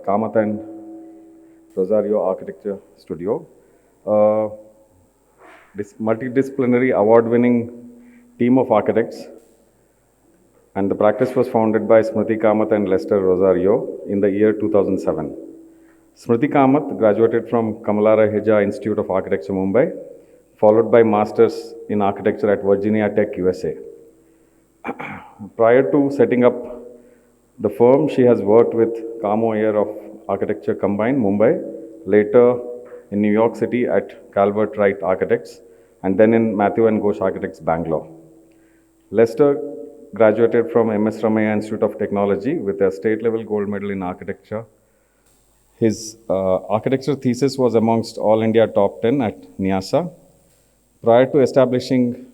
Kamat and Rozario Architecture Studio. Uh, this multidisciplinary award-winning team of architects, and the practice was founded by Smriti Kamat and Lester Rozario in the year 2007. Smriti Kamat graduated from Kamalara Heja Institute of Architecture, Mumbai, followed by Masters in Architecture at Virginia Tech, USA. Prior to setting up the firm, she has worked with Kamo Air of Architecture Combined, Mumbai, later in New York City at Calvert Wright Architects, and then in Matthew and Ghosh Architects, Bangalore. Lester graduated from MS Ramaiah Institute of Technology with a state-level gold medal in architecture. His architecture thesis was amongst all India top 10 at NIASA. Prior to establishing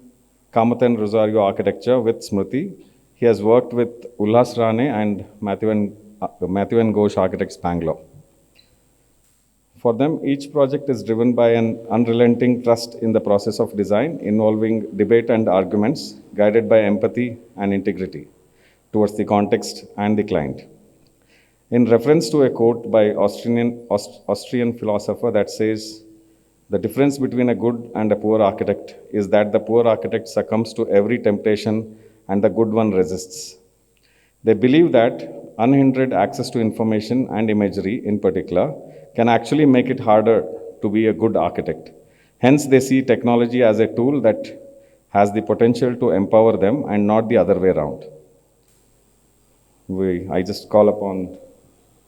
Kamat and Rozario Architecture with Smriti, he has worked with Ulhas Rane and Matthew and Ghosh Architects, Bangalore. For them, each project is driven by an unrelenting trust in the process of design, involving debate and arguments, guided by empathy and integrity towards the context and the client. In reference to a quote by Austrian philosopher that says, "The difference between a good and a poor architect is that the poor architect succumbs to every temptation and the good one resists." They believe that unhindered access to information and imagery, in particular, can actually make it harder to be a good architect. Hence, they see technology as a tool that has the potential to empower them and not the other way around. I just call upon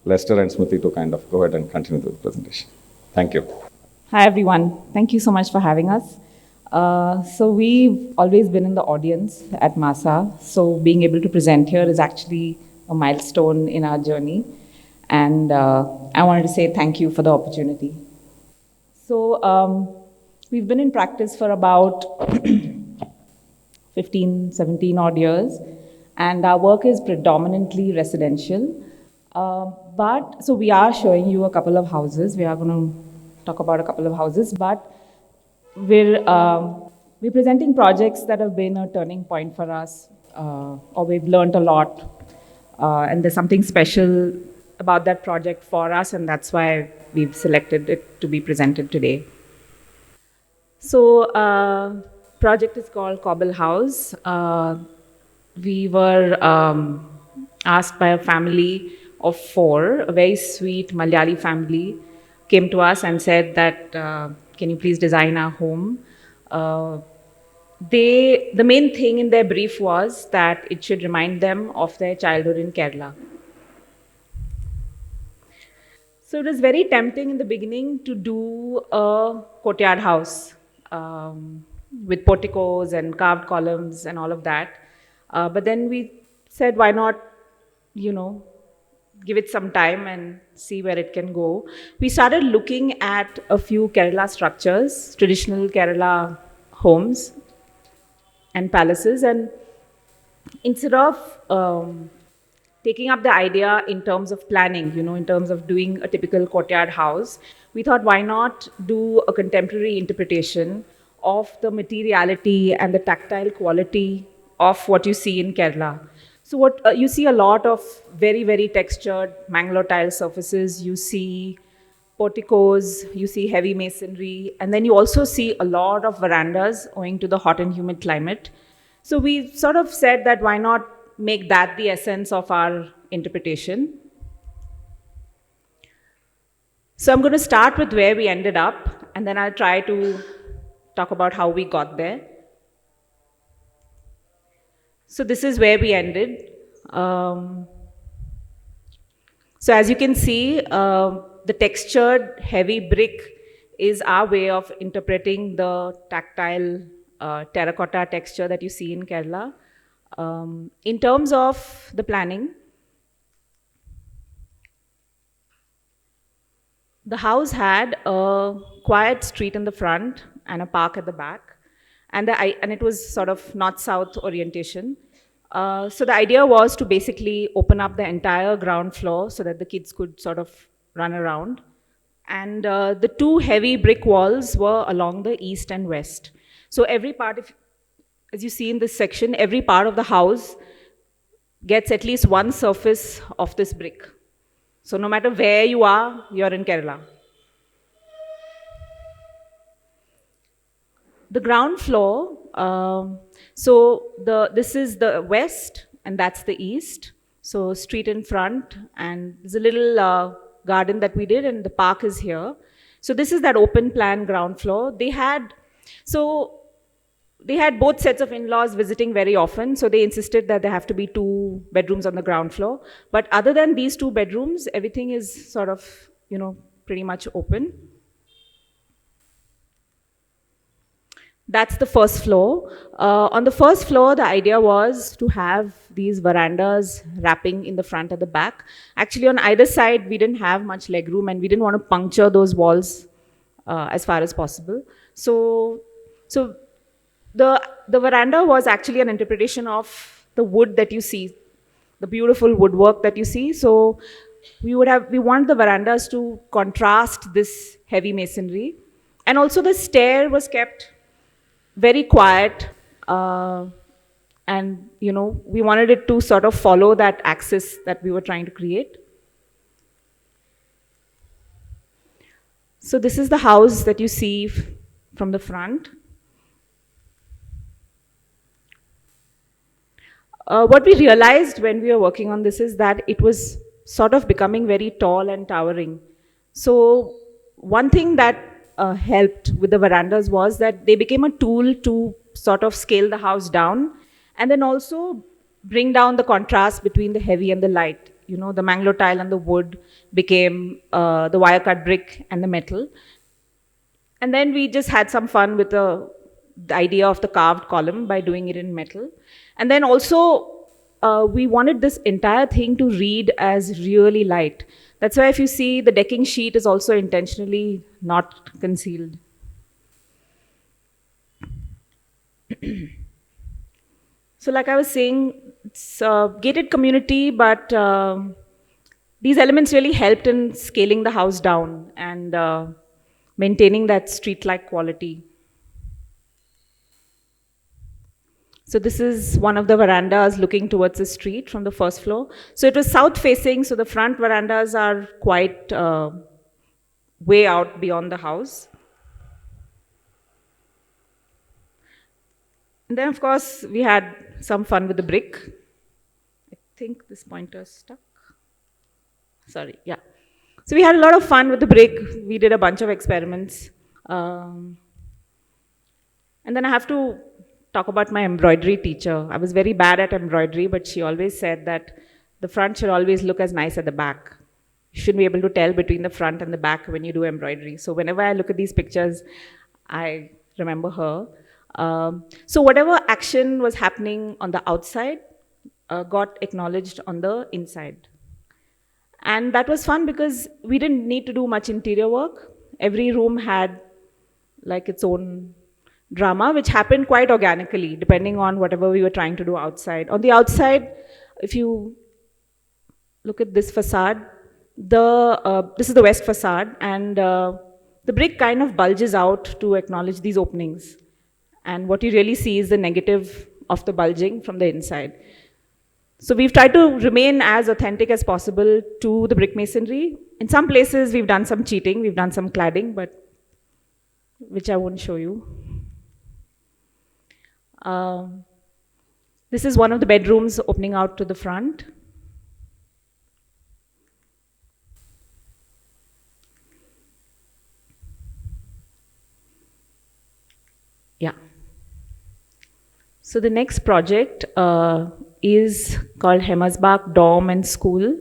Lester and Smriti to kind of go ahead and continue the presentation. Thank you. Hi, everyone. Thank you so much for having us. So we've always been in the audience at MASA, so being able to present here is actually a milestone in our journey. And I wanted to say thank you for the opportunity. So we've been in practice for about 15, 17 odd years, and our work is predominantly residential. So we are showing you a couple of houses. We are going to talk about a couple of houses, but we're presenting projects that have been a turning point for us, or we've learned a lot, and there's something special about that project for us, and that's why we've selected it to be presented today. So, project is called Cobble House. We were asked by a family of 4, a very sweet Malayali family, came to us and said that, can you please design our home? The main thing in their brief was that it should remind them of their childhood in Kerala. So it was very tempting in the beginning to do a courtyard house with porticos and carved columns and all of that. But then we said, why not, give it some time and see where it can go. We started looking at a few Kerala structures, traditional Kerala homes and palaces, and instead of taking up the idea in terms of planning, in terms of doing a typical courtyard house, we thought, why not do a contemporary interpretation of the materiality and the tactile quality of what you see in Kerala. So what you see a lot of very, very textured Bangalore tile surfaces, you see porticos, you see heavy masonry, and then you also see a lot of verandas owing to the hot and humid climate. So we sort of said that why not make that the essence of our interpretation. So I'm going to start with where we ended up, and then I'll try to talk about how we got there. So this is where we ended. So as you can see, the textured heavy brick is our way of interpreting the tactile terracotta texture that you see in Kerala. In terms of the planning, the house had a quiet street in the front and a park at the back, and it was sort of north-south orientation. So the idea was to basically open up the entire ground floor so that the kids could sort of run around. And the 2 heavy brick walls were along the east and west. So every part, as you see in this section, every part of the house gets at least one surface of this brick. So no matter where you are, you're in Kerala. The ground floor, this is the west and that's the east. So street in front, and there's a little garden that we did, and the park is here. So this is that open plan ground floor. So they had both sets of in-laws visiting very often, so they insisted that there have to be two bedrooms on the ground floor. But other than these two bedrooms, everything is sort of, pretty much open. That's the first floor. On the first floor, the idea was to have these verandas wrapping in the front and the back. Actually, on either side, we didn't have much legroom, and we didn't want to puncture those walls as far as possible. So the veranda was actually an interpretation of the wood that you see, the beautiful woodwork that you see. So we wanted the verandas to contrast this heavy masonry, and also the stair was kept very quiet, and we wanted it to sort of follow that axis that we were trying to create. So this is the house that you see from the front. What we realized when we were working on this is that it was sort of becoming very tall and towering. So one thing that helped with the verandas was that they became a tool to sort of scale the house down, and then also bring down the contrast between the heavy and the light. The Mangalore tile and the wood became the wire cut brick and the metal. And then we just had some fun with the idea of the carved column by doing it in metal. And then also, we wanted this entire thing to read as really light. That's why if you see, the decking sheet is also intentionally not concealed. So like I was saying, it's a gated community, but these elements really helped in scaling the house down and maintaining that street-like quality. So this is one of the verandas looking towards the street from the first floor. So it was south-facing, so the front verandas are quite way out beyond the house. And then, of course, we had some fun with the brick. I think this pointer is stuck. Sorry, yeah. So we had a lot of fun with the brick. We did a bunch of experiments. And then I have to talk about my embroidery teacher. I was very bad at embroidery, but she always said that the front should always look as nice at the back. You should be able to tell between the front and the back when you do embroidery. So whenever I look at these pictures, I remember her. So whatever action was happening on the outside got acknowledged on the inside. And that was fun because we didn't need to do much interior work. Every room had like its own drama, which happened quite organically, depending on whatever we were trying to do outside. On the outside, if you look at this facade, this is the west facade, and the brick kind of bulges out to acknowledge these openings. And what you really see is the negative of the bulging from the inside. So we've tried to remain as authentic as possible to the brick masonry. In some places, we've done some cheating, we've done some cladding, but which I won't show you. This is one of the bedrooms opening out to the front. Yeah. So the next project is called Hemasbach Dorm and School.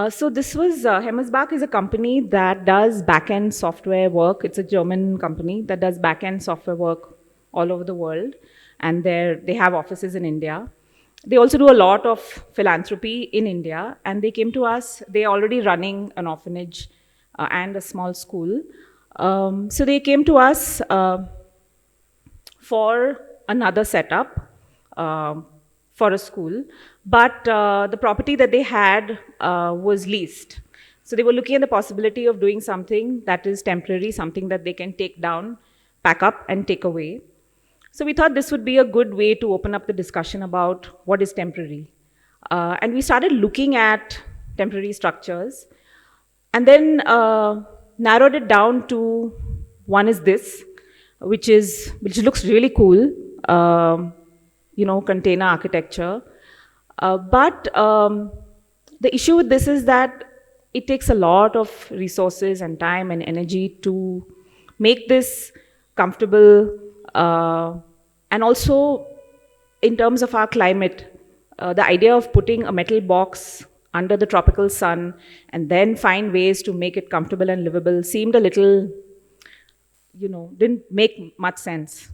So this was, Hemasbach is a company that does back-end software work. It's a German company that does back-end software work all over the world. And they have offices in India. They also do a lot of philanthropy in India. And they came to us, they're already running an orphanage and a small school. So they came to us for another setup for a school, but the property that they had was leased. So they were looking at the possibility of doing something that is temporary, something that they can take down, pack up, and take away. So we thought this would be a good way to open up the discussion about what is temporary. And we started looking at temporary structures and then narrowed it down to one is this, which looks really cool, container architecture. But the issue with this is that it takes a lot of resources and time and energy to make this comfortable, and also in terms of our climate, the idea of putting a metal box under the tropical sun and then find ways to make it comfortable and livable seemed a little, didn't make much sense.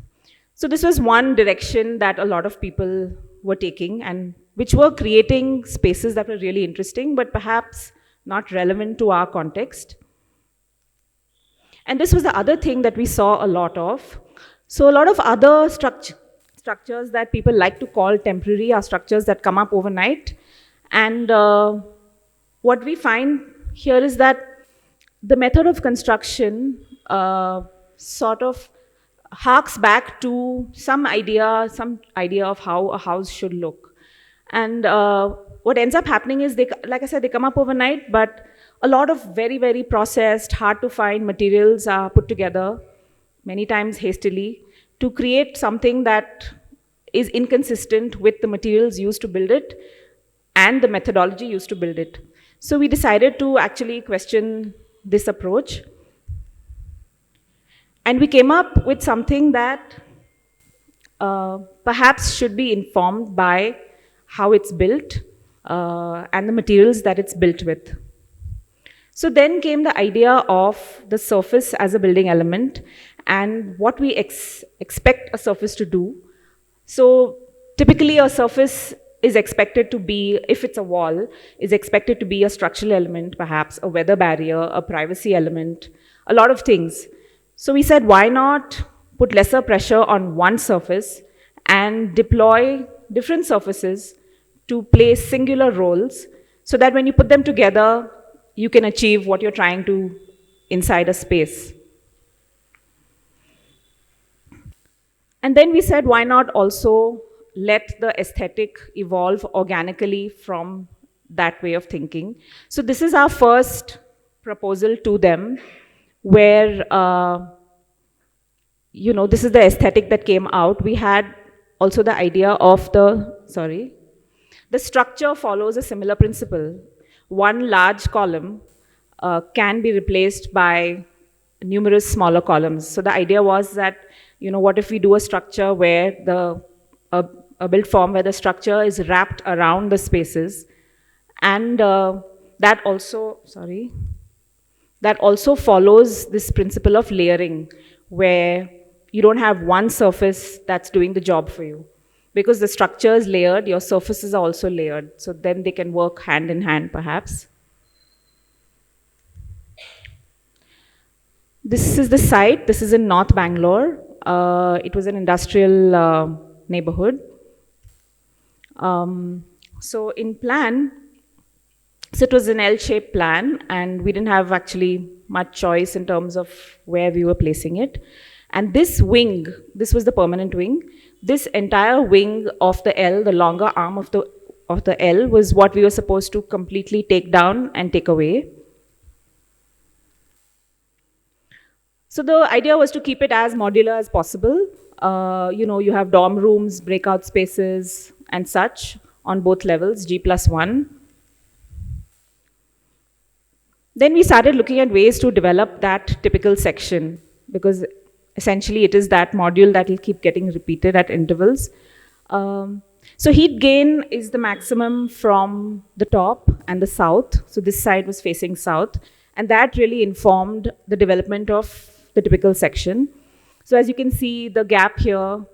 So this was one direction that a lot of people were taking, and which were creating spaces that were really interesting, but perhaps not relevant to our context. And this was the other thing that we saw a lot of. So a lot of other structures that people like to call temporary are structures that come up overnight. And what we find here is that the method of construction sort of harks back to some idea of how a house should look. And what ends up happening is, like I said, they come up overnight, but a lot of very, very processed, hard to find materials are put together, many times hastily, to create something that is inconsistent with the materials used to build it and the methodology used to build it. So we decided to actually question this approach. And we came up with something that perhaps should be informed by how it's built and the materials that it's built with. So then came the idea of the surface as a building element and what we expect a surface to do. So typically a surface is expected to be, if it's a wall, is expected to be a structural element, perhaps a weather barrier, a privacy element, a lot of things. So we said, why not put lesser pressure on one surface and deploy different surfaces to play singular roles so that when you put them together, you can achieve what you're trying to inside a space. And then we said, why not also let the aesthetic evolve organically from that way of thinking? So this is our first proposal to them, where, this is the aesthetic that came out. We had also the idea of the structure follows a similar principle. One large column can be replaced by numerous smaller columns. So the idea was that, what if we do a structure where a built form where the structure is wrapped around the spaces, and that also follows this principle of layering, where you don't have one surface that's doing the job for you. Because the structure is layered, your surfaces are also layered. So then they can work hand in hand, perhaps. This is the site. This is in North Bangalore. It was an industrial neighborhood. So in plan, so it was an L-shaped plan, and we didn't have actually much choice in terms of where we were placing it. And this wing, this was the permanent wing. This entire wing of the L, the longer arm of the L, was what we were supposed to completely take down and take away. So the idea was to keep it as modular as possible. You have dorm rooms, breakout spaces, and such on both levels, G+1. Then we started looking at ways to develop that typical section, because essentially it is that module that will keep getting repeated at intervals. So heat gain is the maximum from the top and the south. So this side was facing south, and that really informed the development of the typical section. So as you can see, the gap here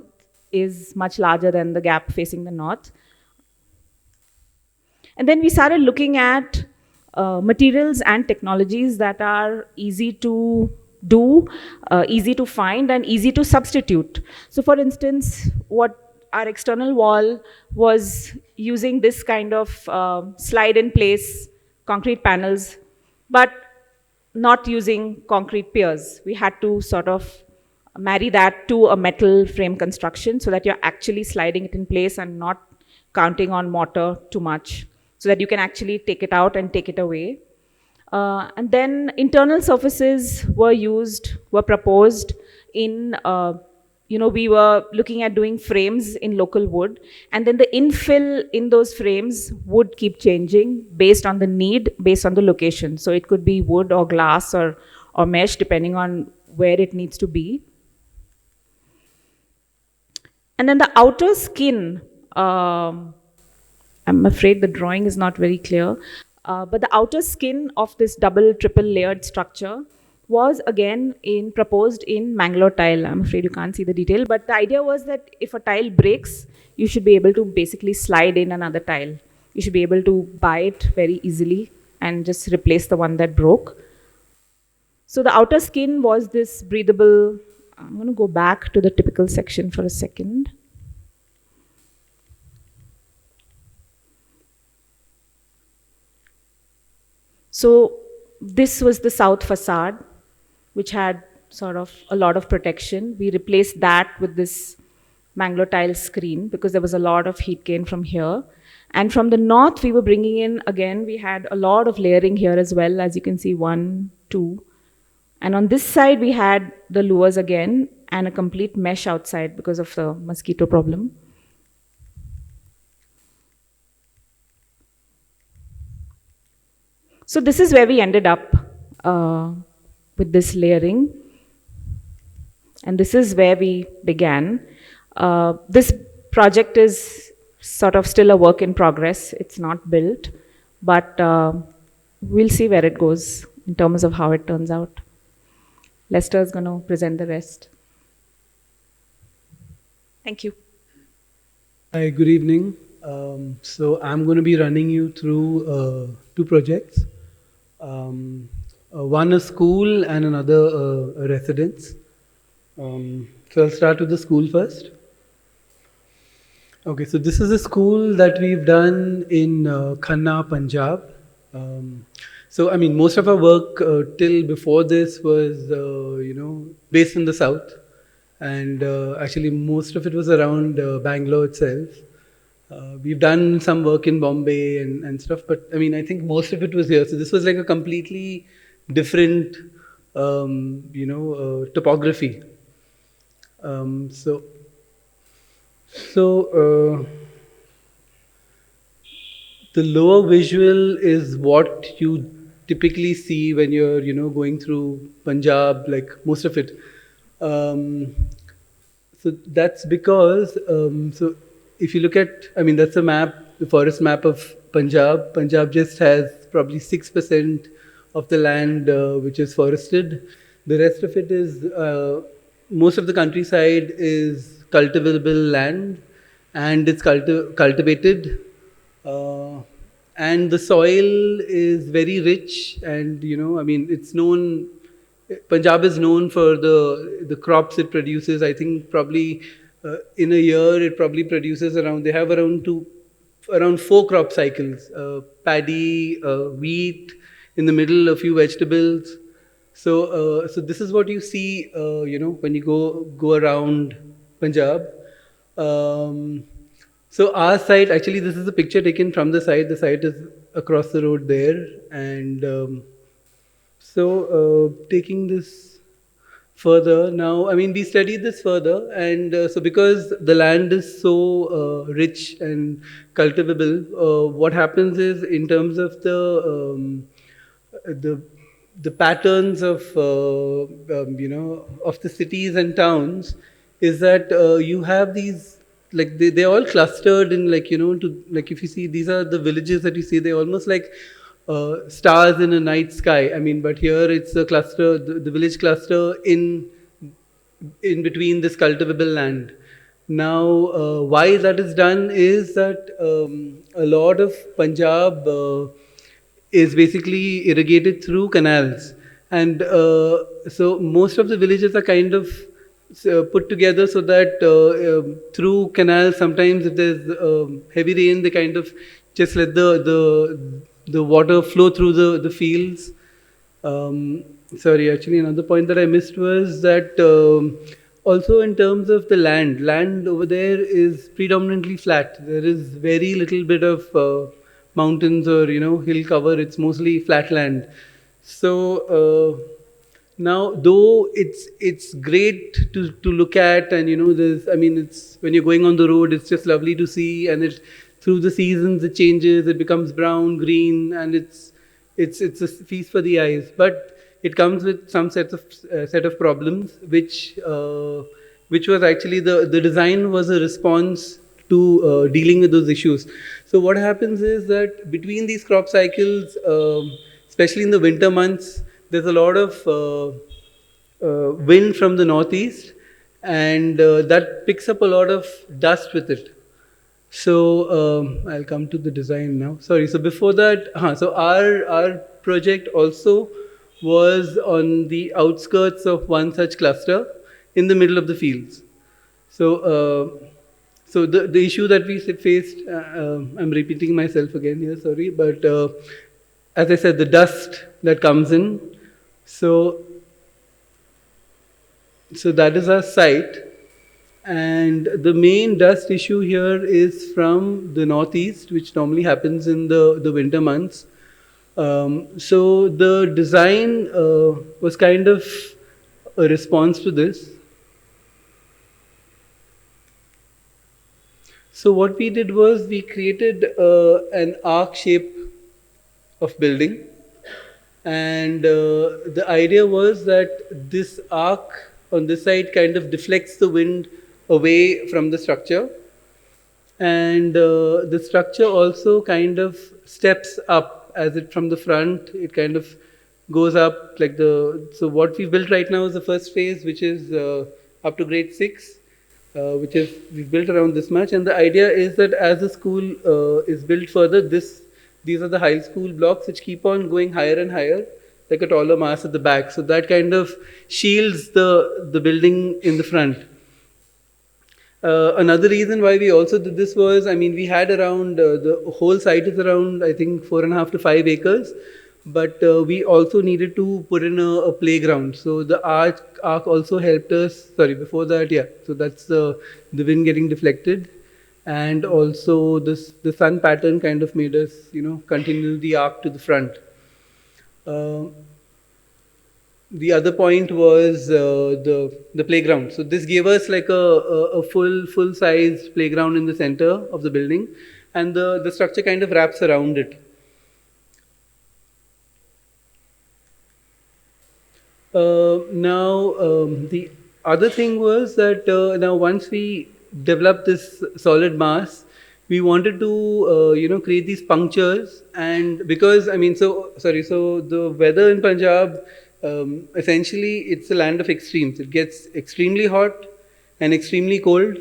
is much larger than the gap facing the north. And then we started looking at materials and technologies that are easy to do, easy to find, and easy to substitute. So for instance, what our external wall was using this kind of slide in place concrete panels, but not using concrete piers. We had to sort of marry that to a metal frame construction so that you're actually sliding it in place and not counting on mortar too much, so that you can actually take it out and take it away. And then internal surfaces were proposed in, we were looking at doing frames in local wood, and then the infill in those frames would keep changing based on the need, based on the location. So it could be wood or glass or mesh, depending on where it needs to be. And then the outer skin, I'm afraid the drawing is not very clear, but the outer skin of this double, triple layered structure was again proposed in Mangalore tile. I'm afraid you can't see the detail, but the idea was that if a tile breaks, you should be able to basically slide in another tile. You should be able to buy it very easily and just replace the one that broke. So the outer skin was this breathable. I'm going to go back to the typical section for a second. So this was the south facade, which had sort of a lot of protection. We replaced that with this Mangalore tile screen because there was a lot of heat gain from here. And from the north, we were bringing in, again, we had a lot of layering here as well, as you can see, 1, 2. And on this side, we had the lures again and a complete mesh outside because of the mosquito problem. So this is where we ended up with this layering. And this is where we began. This project is sort of still a work in progress. It's not built, but we'll see where it goes in terms of how it turns out. Lester is going to present the rest. Thank you. Hi, good evening. So I'm going to be running you through 2 projects. One a school and another a residence. So I'll start with the school first. Okay, so this is a school that we've done in Khanna, Punjab. So I mean, most of our work till before this was, based in the south, and actually most of it was around Bangalore itself. We've done some work in Bombay and stuff, but I mean, I think most of it was here. So this was like a completely different, topography. The lower visual is what you typically see when you're, going through Punjab, like most of it. So that's because, so if you look at, I mean, that's a map, the forest map of Punjab. Punjab just has probably 6% of the land which is forested. The rest of it is, most of the countryside is cultivable land, and it's cultivated. And the soil is very rich, and I mean, it's known. Punjab is known for the crops it produces. I think probably in a year it probably produces around. They have around 4 crop cycles: paddy, wheat. In the middle, a few vegetables. So this is what you see. When you go around Punjab. So our site, actually, this is a picture taken from the site. The site is across the road there, and taking this further now, I mean, we studied this further, and so because the land is so rich and cultivable, what happens is in terms of the patterns of of the cities and towns, is that you have these. Like they're all clustered in, like, like if you see, these are the villages that you see, they're almost like stars in a night sky. I mean, but here it's a cluster, the village cluster in between this cultivable land. Now, why that is done is that a lot of Punjab is basically irrigated through canals, and so most of the villages are kind of put together so that through canals, sometimes if there's heavy rain, they kind of just let the water flow through the fields. Sorry, actually another point that I missed was that also in terms of the land over there is predominantly flat. There is very little bit of mountains or hill cover. It's mostly flat land. So now, though it's great to look at, and there's, I mean, it's when you're going on the road, it's just lovely to see, and it through the seasons it changes, it becomes brown, green, and it's a feast for the eyes. But it comes with some set of problems, which was actually the design was a response to dealing with those issues. So what happens is that between these crop cycles, especially in the winter months, there's a lot of wind from the northeast, and that picks up a lot of dust with it. So I'll come to the design now. Sorry. So before that, so our project also was on the outskirts of one such cluster in the middle of the fields. So the issue that we faced, I'm repeating myself again here, sorry, but as I said, the dust that comes in. So that is our site, and the main dust issue here is from the northeast, which normally happens in the winter months. So the design was kind of a response to this. So what we did was we created an arc shape of building, and the idea was that this arc on this side kind of deflects the wind away from the structure, and the structure also kind of steps up as it from the front. It kind of goes up like so what we've built right now is the first phase, which is up to grade 6, which is we've built around this much, and the idea is that as the school is built further, these are the high school blocks which keep on going higher and higher, like a taller mass at the back. So that kind of shields the building in the front. Another reason why we also did this was, I mean, we had around, the whole site is around, I think, 4.5 to 5 acres. But we also needed to put in a playground. So the arc also helped us, sorry, before that, yeah. So that's the wind getting deflected. And also the sun pattern kind of made us, continue the arc to the front. The other point was the playground. So this gave us like a full-sized playground in the center of the building, and the structure kind of wraps around it. The other thing was that now once we developed this solid mass, we wanted to create these punctures, and because so the weather in Punjab, essentially it's a land of extremes. It gets extremely hot and extremely cold.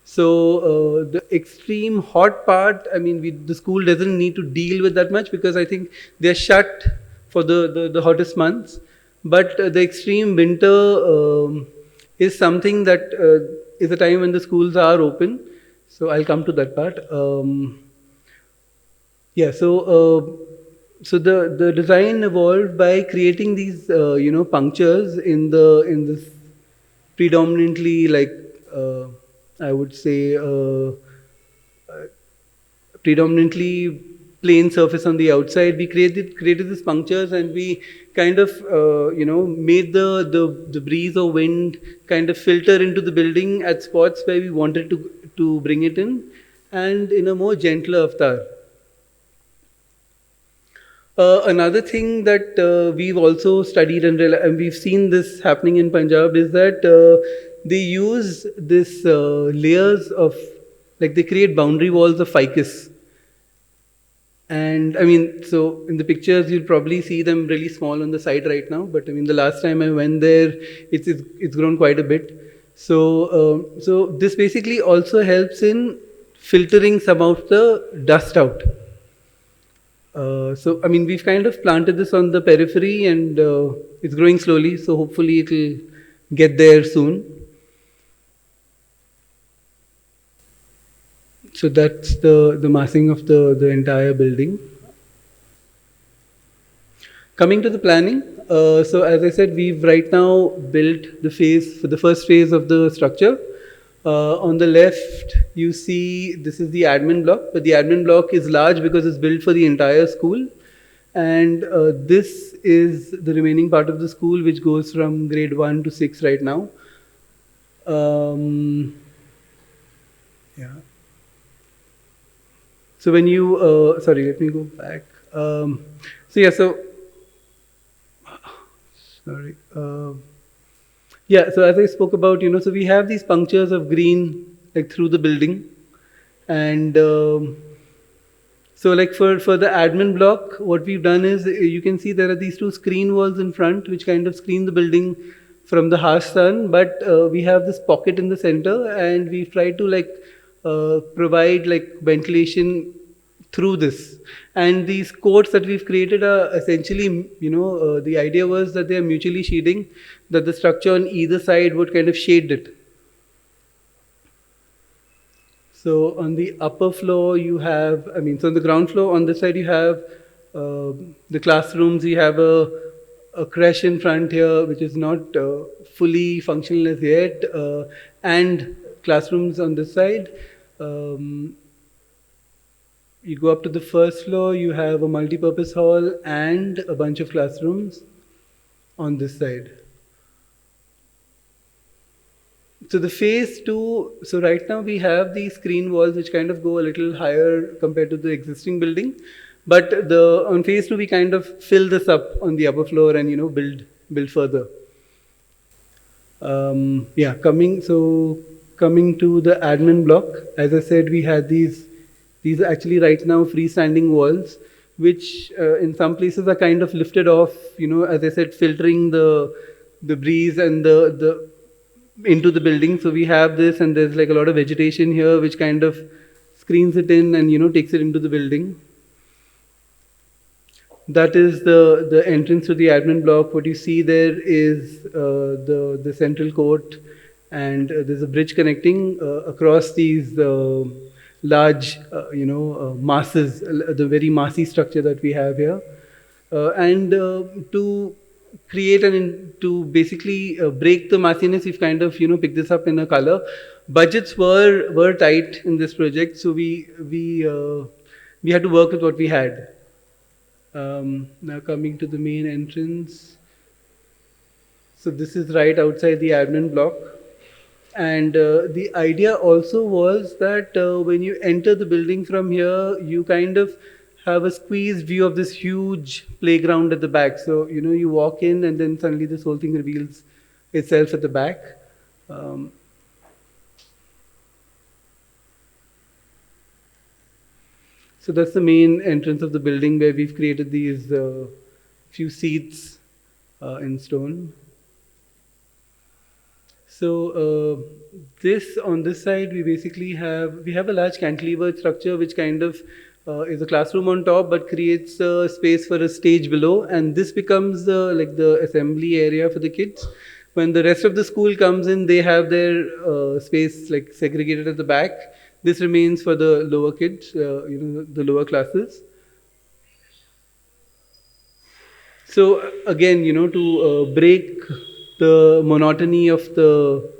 So the extreme hot part, the school doesn't need to deal with that much, because I think they're shut for the hottest months. But the extreme winter is something that is a time when the schools are open. So I'll come to that part. So the design evolved by creating these punctures in this predominantly, like I would say predominantly plain surface on the outside. We created these punctures, and we kind of made the breeze or wind kind of filter into the building at spots where we wanted to bring it in, and in a more gentler avatar. Another thing that we've also studied and we've seen this happening in Punjab is that they use this layers of, like, they create boundary walls of ficus. And so in the pictures you'll probably see them really small on the side right now, but the last time I went there, it's grown quite a bit. So this basically also helps in filtering some of the dust out. So we've kind of planted this on the periphery, and it's growing slowly, so hopefully it'll get there soon. So that's the massing of the entire building. Coming to the planning, so as I said, we've right now built the phase for the first phase of the structure. On the left, you see this is the admin block, but the admin block is large because it's built for the entire school. And this is the remaining part of the school, which goes from grade 1 to 6 right now. Yeah. So when you, sorry, let me go back. Sorry. So as I spoke about, so we have these punctures of green like through the building, and so like for the admin block, what we've done is you can see there are these two screen walls in front which kind of screen the building from the harsh sun, but we have this pocket in the center, and we've tried to like provide like ventilation through this. And these courts that we've created are essentially, the idea was that they are mutually shading, that the structure on either side would kind of shade it. So on the upper floor you have, so on the ground floor on this side you have the classrooms. You have a creche in front here which is not fully functional as yet, and classrooms on this side. You go up to the first floor, you have a multi-purpose hall and a bunch of classrooms on this side. So the phase 2, so right now we have these screen walls which kind of go a little higher compared to the existing building. But on phase 2 we kind of fill this up on the upper floor and build further. Coming to the admin block, as I said, we had these are actually right now freestanding walls, which in some places are kind of lifted off, as I said, filtering the breeze and the into the building. So we have this, and there's like a lot of vegetation here which kind of screens it in and takes it into the building. That is the entrance to the admin block. What you see there is the central court, and there's a bridge connecting across these large, masses, the very massy structure that we have here. To create to basically break the massiness, we've kind of picked this up in a color. Budgets were tight in this project, so we had to work with what we had. Now coming to the main entrance. So this is right outside the admin block. And the idea also was that when you enter the building from here, you kind of have a squeezed view of this huge playground at the back. So, you walk in and then suddenly this whole thing reveals itself at the back. So that's the main entrance of the building, where we've created these few seats in stone. So this on this side, we basically have a large cantilever structure which kind of is a classroom on top, but creates a space for a stage below, and this becomes the assembly area for the kids. When the rest of the school comes in, they have their space like segregated at the back. This remains for the lower kids, the lower classes. So again, to break the monotony of the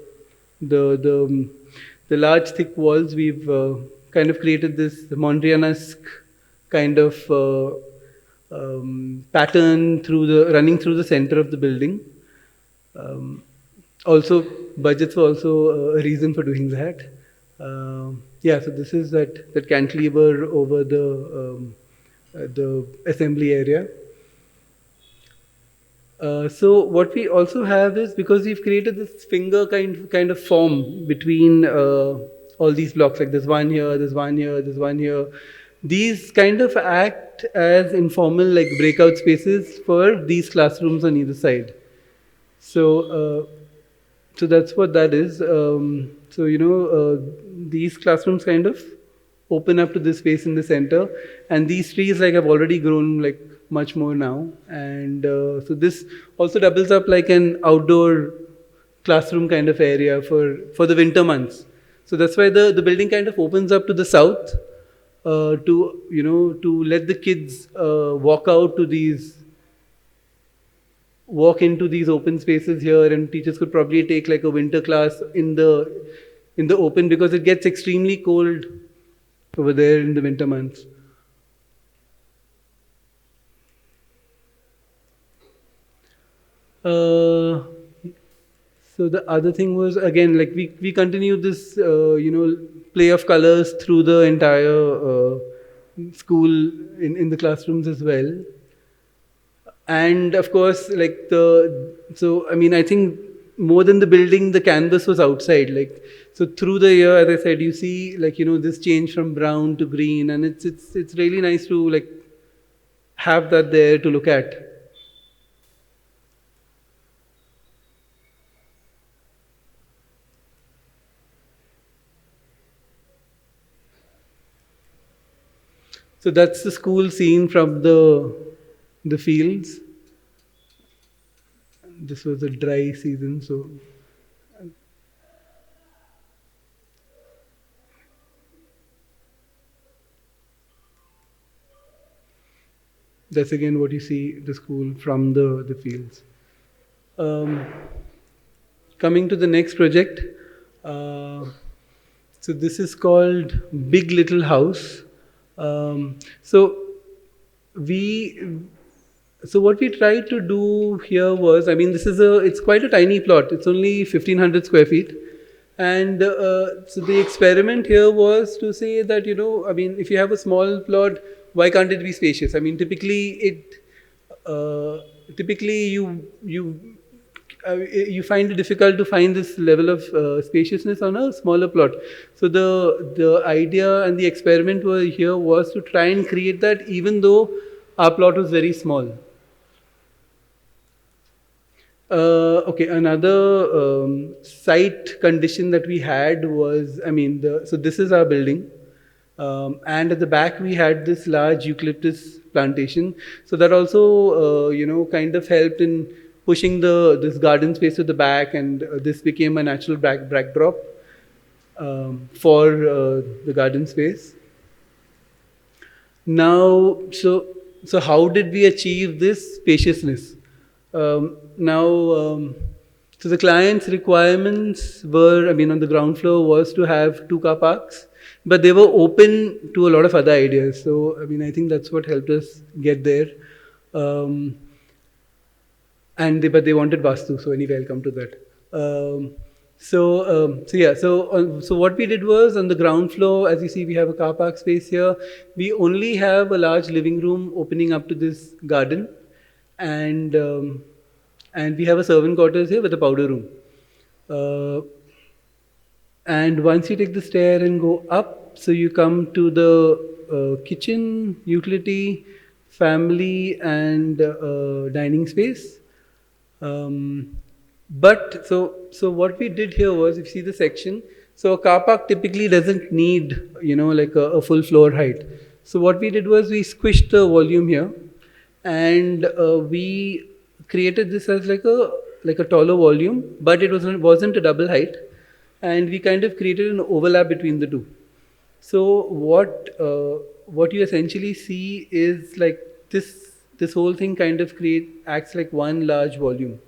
large thick walls, we've kind of created this Mondrian-esque kind of pattern running through the center of the building. Also, budgets were also a reason for doing that. So this is that cantilever over the assembly area. So what we also have is, because we've created this finger kind of form between all these blocks, like there's one here, there's one here, there's one here. These kind of act as informal like breakout spaces for these classrooms on either side. So that's what that is. These classrooms kind of open up to this space in the center, and these trees have already grown much more now, and so this also doubles up like an outdoor classroom kind of area for the winter months. So that's why the building kind of opens up to the south to let the kids walk out to these walk into these open spaces here, and teachers could probably take like a winter class in the open, because it gets extremely cold over there in the winter months. So the other thing was, again, like we continued this play of colors through the entire school in the classrooms as well. And of course, like I think more than the building, the canvas was outside. Like, so through the year, as I said, you see like, this change from brown to green, and it's really nice to like have that there to look at. So that's the school scene from the fields. This was a dry season, so that's again what you see the school from the fields. Coming to the next project, so this is called Big Little House. So what we tried to do here was, I mean, it's quite a tiny plot. It's only 1,500 square feet. And so the experiment here was to say that, I mean, if you have a small plot, why can't it be spacious? I mean, typically you find it difficult to find this level of spaciousness on a smaller plot. So the idea and the experiment here was to try and create that, even though our plot was very small. Okay, another site condition that we had was, I mean, so this is our building. And at the back we had this large eucalyptus plantation. So that also, kind of helped in pushing this garden space to the back, and this became a natural backdrop for the garden space. Now, so how did we achieve this spaciousness? So the client's requirements were, I mean, on the ground floor was to have 2 car parks, but they were open to a lot of other ideas. So, I mean, I think that's what helped us get there. But they wanted Vastu, so anyway, I'll come to that. So what we did was, on the ground floor, as you see, we have a car park space here. We only have a large living room opening up to this garden, and we have a servant quarters here with a powder room. And once you take the stair and go up, so you come to the kitchen, utility, family, and dining space. But so what we did here was, if you see the section, so a car park typically doesn't need, like a full floor height. So what we did was, we squished the volume here, and we created this as like a taller volume, but it wasn't a double height, and we kind of created an overlap between the two. So what you essentially see is like this whole thing kind of acts like one large volume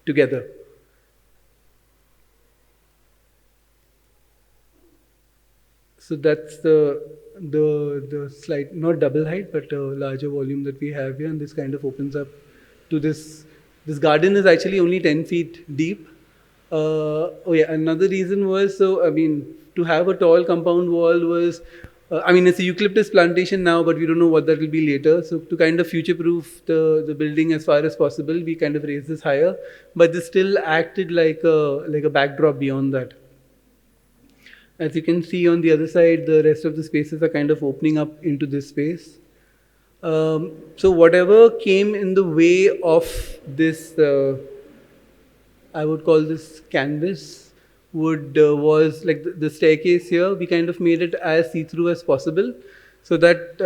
together. So that's the slight, not double height, but a larger volume that we have here, and this kind of opens up to this. This garden is actually only 10 feet deep. Another reason was, so I mean, to have a tall compound wall was, I mean, it's a eucalyptus plantation now, but we don't know what that will be later. So to kind of future-proof the building as far as possible, we kind of raised this higher, but this still acted like a backdrop beyond that. As you can see on the other side, the rest of the spaces are kind of opening up into this space. So whatever came in the way of this, I would call this canvas, was like the staircase here. We kind of made it as see-through as possible, so that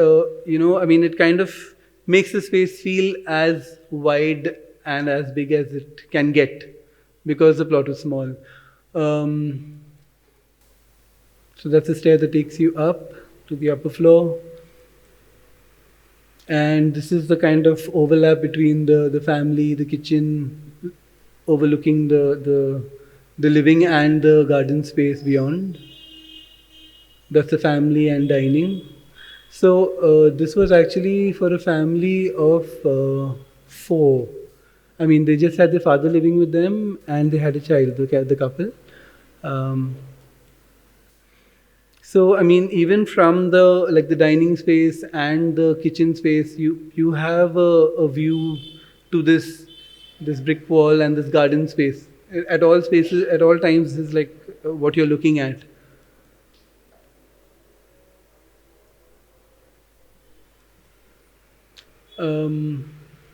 I mean, it kind of makes the space feel as wide and as big as it can get, because the plot is small. So that's a stair that takes you up to the upper floor. And this is the kind of overlap between the family, the kitchen, overlooking the living and the garden space beyond. That's the family and dining. So this was actually for a family of four. I mean, they just had their father living with them, and they had a child, the couple. Um, so I mean, even from the dining space and the kitchen space, you have a view to this brick wall and this garden space. At all spaces, at all times, is like what you're looking at.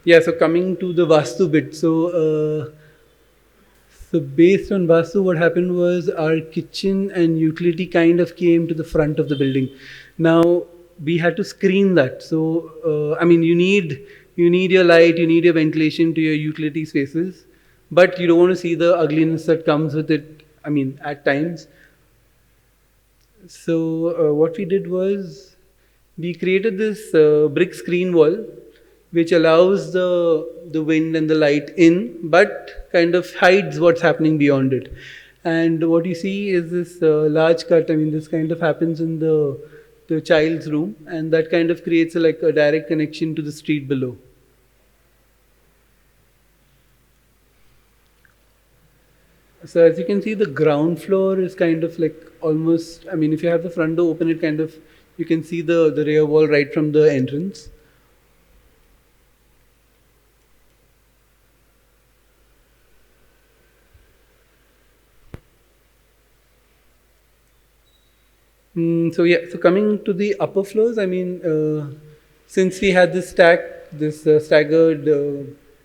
Yeah, so coming to the Vastu bit. So based on Vastu, what happened was our kitchen and utility kind of came to the front of the building. Now we had to screen that. So I mean, you need your light, you need your ventilation to your utility spaces, but you don't want to see the ugliness that comes with it. I mean, at times. So what we did was we created this brick screen wall, which allows the wind and the light in, but kind of hides what's happening beyond it. And what you see is this large cut. I mean, this kind of happens in the child's room, and that kind of creates like a direct connection to the street below. So as you can see, the ground floor is kind of like almost, I mean, if you have the front door open, it kind of, you can see the rear wall right from the entrance. So yeah, so coming to the upper floors, I mean, since we had this staggered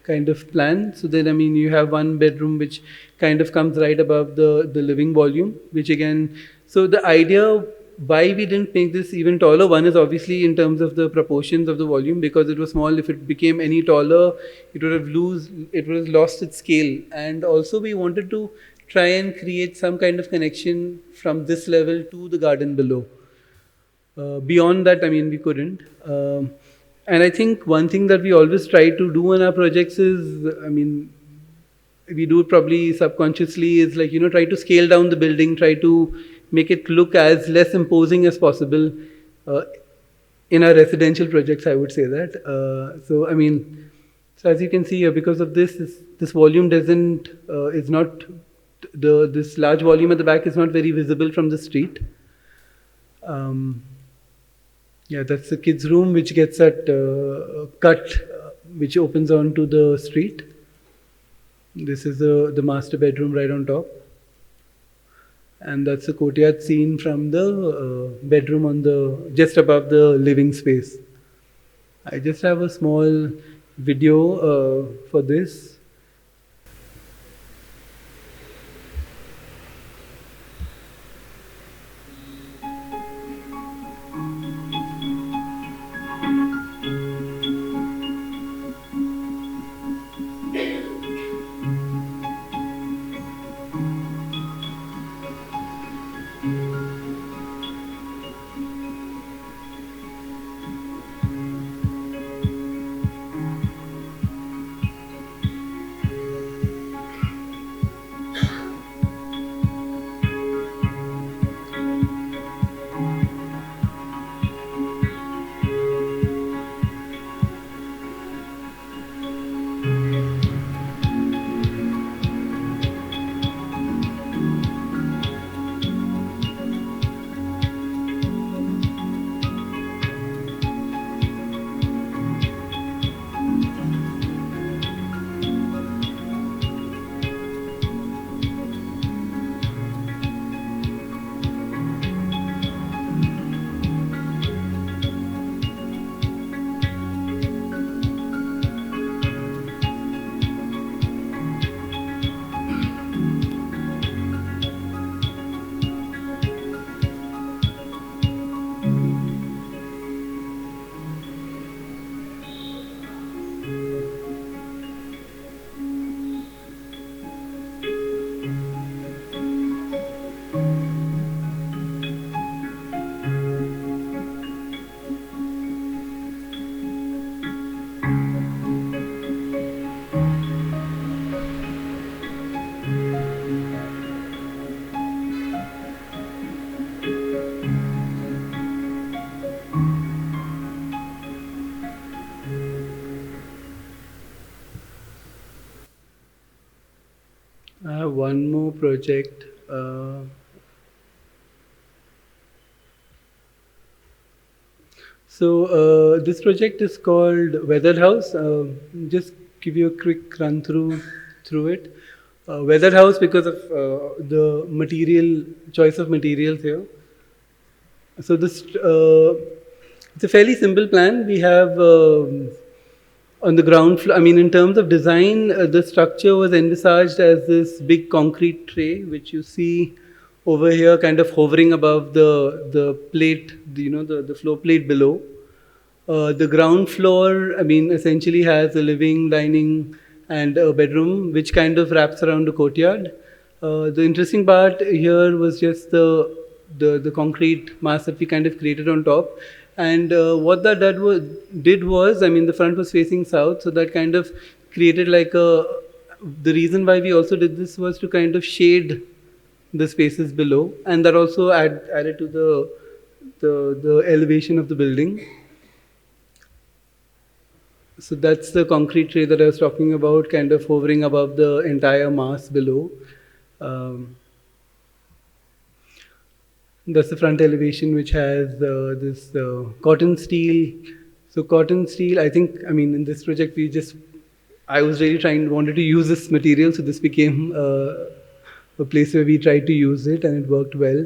kind of plan, so then I mean, you have one bedroom which kind of comes right above the living volume, which again, so the idea why we didn't make this even taller, one is obviously in terms of the proportions of the volume, because it was small. If it became any taller, it would have lost its scale, and also we wanted to try and create some kind of connection from this level to the garden below. Beyond that, I mean, we couldn't. And I think one thing that we always try to do in our projects is, I mean, we do it probably subconsciously, is like, try to scale down the building, try to make it look as less imposing as possible. In our residential projects, I would say that. So, I mean, so as you can see here, because of this volume is not, this large volume at the back is not very visible from the street. Yeah, that's the kids' room, which gets that cut, which opens onto the street. This is the master bedroom right on top. And that's the courtyard scene from the bedroom on just above the living space. I just have a small video for this. I have one more project. This project is called Weathered House. Just give you a quick run through it. Weathered House because of the material choice of materials here. So this it's a fairly simple plan. We have on the ground floor. I mean, in terms of design, the structure was envisaged as this big concrete tray, which you see over here, kind of hovering above the plate, the floor plate below. The ground floor, I mean, essentially has a living, dining, and a bedroom, which kind of wraps around the courtyard. The interesting part here was just the concrete mass that we kind of created on top. And what did was, I mean, the front was facing south, so that kind of created like a. The reason why we also did this was to kind of shade the spaces below, and that also added to the elevation of the building. So that's the concrete tray that I was talking about, kind of hovering above the entire mass below. That's the front elevation, which has this cotton steel. So cotton steel, I think, I mean, in this project, I was really wanted to use this material, so this became a place where we tried to use it, and it worked well.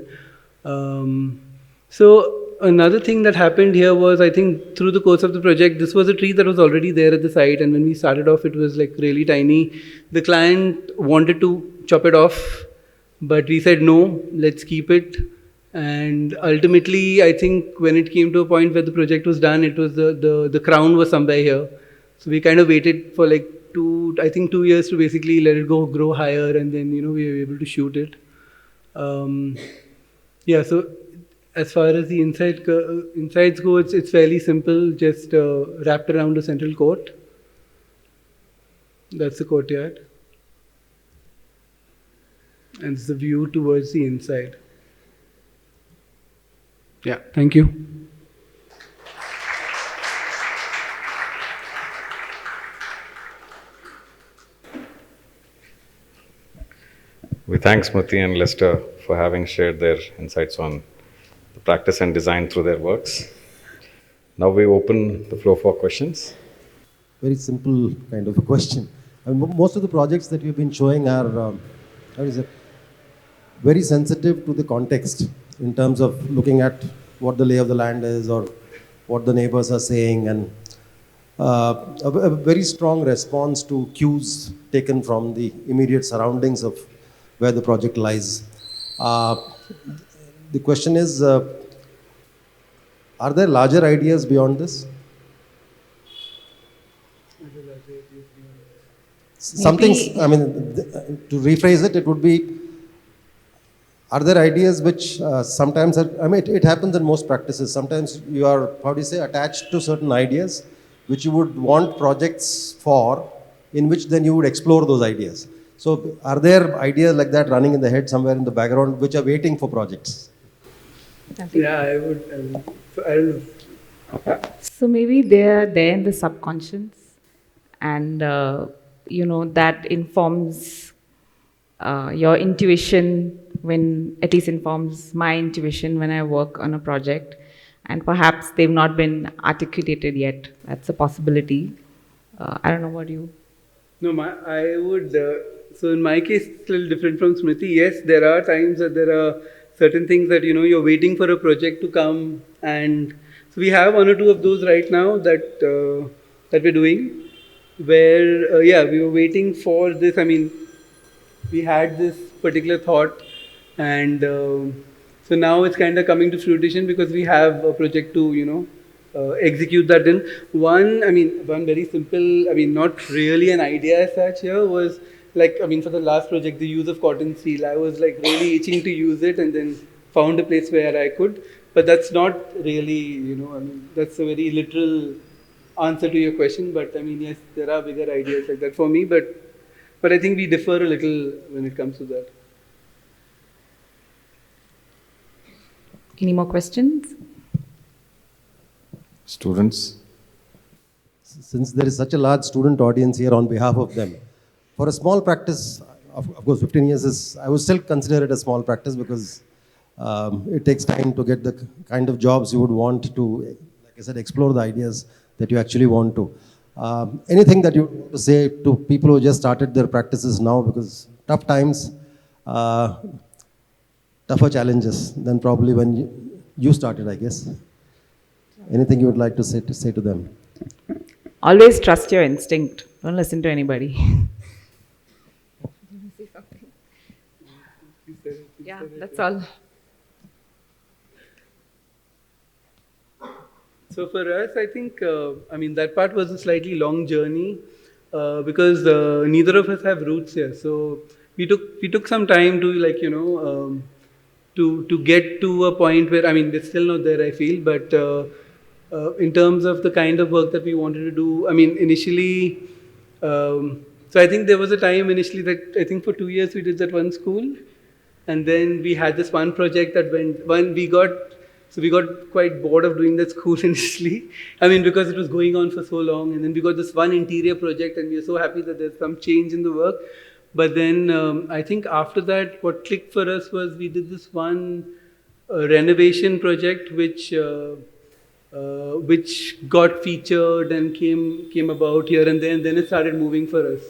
So another thing that happened here was, I think, through the course of the project, this was a tree that was already there at the site, and when we started off, it was like really tiny. The client wanted to chop it off, but we said no, let's keep it. And ultimately, I think when it came to a point where the project was done, it was the crown was somewhere here. So we kind of waited for like 2 years to basically let it grow higher, and then we were able to shoot it. Yeah, so as far as the insides go, it's fairly simple, just wrapped around a central court. That's the courtyard, and it's the view towards the inside. Yeah, thank you. We thank Smriti and Lester for having shared their insights on the practice and design through their works. Now we open the floor for questions. Very simple kind of a question. I mean, most of the projects that we've been showing are, very sensitive to the context in terms of looking at what the lay of the land is or what the neighbors are saying, and a very strong response to cues taken from the immediate surroundings of where the project lies. The question is, are there larger ideas beyond this? Something, I mean, to rephrase it, it would be, are there ideas which sometimes, it happens in most practices. Sometimes you are, attached to certain ideas which you would want projects for, in which then you would explore those ideas. So are there ideas like that running in the head somewhere in the background which are waiting for projects? Yeah, I don't know. So maybe they're there in the subconscious, and that informs your intuition, at least informs my intuition when I work on a project, and perhaps they've not been articulated yet. That's a possibility. I don't know what you. No, I would. So in my case, it's a little different from Smriti. Yes, there are times that there are certain things that you're waiting for a project to come, and so we have one or two of those right now that we're doing, where we were waiting for this. I mean, we had this particular thought, and so now it's kind of coming to fruition because we have a project to execute that in. One very simple, not really an idea as such here was, for the last project, the use of cotton steel. I was really itching to use it, and then found a place where I could. But that's not really, that's a very literal answer to your question. But yes, there are bigger ideas like that for me. But I think we differ a little when it comes to that. Any more questions? Students? Since there is such a large student audience here, on behalf of them, for a small practice, of course, 15 years is, I would still consider it a small practice because it takes time to get the kind of jobs you would want to, like I said, explore the ideas that you actually want to. Anything that you want to say to people who just started their practices now, because tough times, tougher challenges than probably when you started, I guess. Anything you would like to say to them? Always trust your instinct. Don't listen to anybody. Yeah, that's all. So for us, I think, I mean, that part was a slightly long journey because neither of us have roots here. So we took some time to, like, to get to a point where, I mean, we're still not there, I feel, but in terms of the kind of work that we wanted to do, I mean, initially, so I think there was a time initially that I think for 2 years we did that one school, and then we had this one project that we got quite bored of doing that school initially. I mean, because it was going on for so long, and then we got this one interior project, and we are so happy that there's some change in the work. But then I think after that, what clicked for us was we did this one renovation project, which got featured and came about here and there, and then it started moving for us.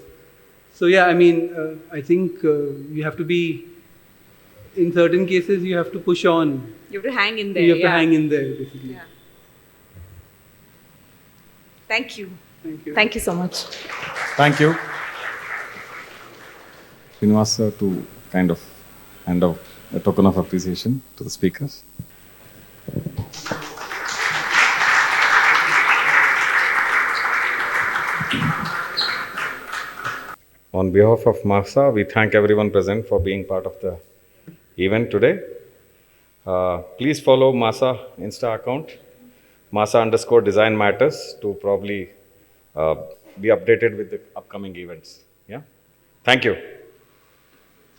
So yeah, I mean, I think you have to be, in certain cases, you have to push on. You have to hang in there. You have to hang in there, basically. Yeah. Thank you. Thank you. Thank you so much. Thank you. Srinivas sir, to kind of hand out a token of appreciation to the speakers. On behalf of MASA, we thank everyone present for being part of the event today. Please follow MASA Insta account, MASA_Design Matters, to probably be updated with the upcoming events. Yeah. Thank you.